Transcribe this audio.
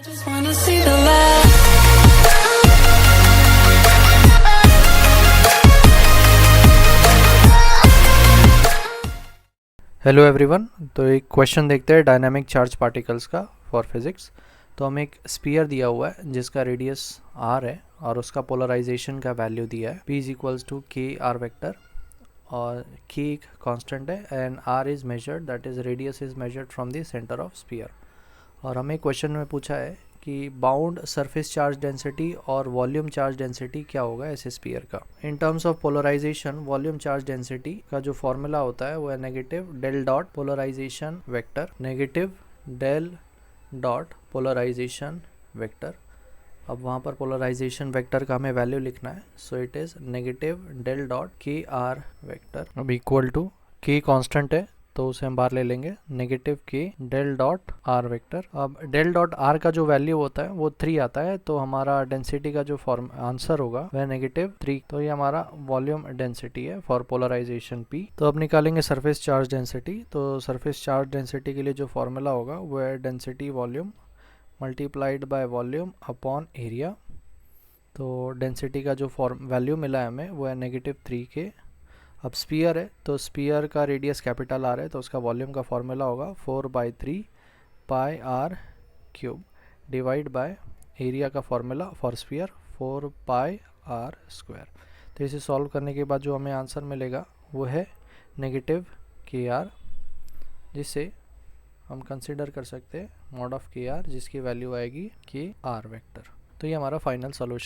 Just wanna see the light. Hello everyone. तो एक question देखते हैं डायनामिक चार्ज पार्टिकल्स का फॉर फिजिक्स। तो हमें एक स्पीयर दिया हुआ है जिसका रेडियस r है और उसका पोलराइजेशन का वैल्यू दिया है p is equals to k r vector, और k एक कांस्टेंट है and r is measured, that is radius is measured from the centre of sphere. और हमें क्वेश्चन में पूछा है कि बाउंड सरफेस चार्ज डेंसिटी और वॉल्यूम चार्ज डेंसिटी क्या होगा ऐसे स्पीयर का। In terms of polarisation, volume charge density का जो फॉर्मूला होता है वो है negative del dot polarisation vector, negative del dot polarisation vector. अब वहाँ पर पोलराइजेशन वेक्टर का हमें वैल्यू लिखना है, so it is negative del dot K R vector. अब इक्वल टू के कांस्टेंट है तो उसे हम बाहर ले लेंगे, negative K del dot R vector. अब डेल डॉट आर का जो वैल्यू होता है वो 3 आता है, तो हमारा डेंसिटी का जो फॉर्म आंसर होगा वह -3। तो ये हमारा वॉल्यूम डेंसिटी है फॉर पोलराइजेशन पी। तो अब निकालेंगे सरफेस चार्ज डेंसिटी। तो सरफेस चार्ज डेंसिटी के लिए जो फॉर्मूला होगा वो है density volume multiplied by volume upon area. तो डेंसिटी का जो वैल्यू मिला है हमें वो है -3 के। अब स्पीयर है तो स्पीयर का रेडियस कैपिटल आर है, तो उसका वॉल्यूम का फॉर्मूला होगा 4/3 pi R cube divide by area का formula for sphere 4 pi R square. तो इसे सॉल्व करने के बाद जो हमें आंसर मिलेगा वो है नेगेटिव के आर, जिसे हम कंसिडर कर सकते हैं मॉड ऑफ के आर, जिसकी वैल्यू आएगी के आर वेक्टर। तो ये हमारा फाइनल सोल्यूशन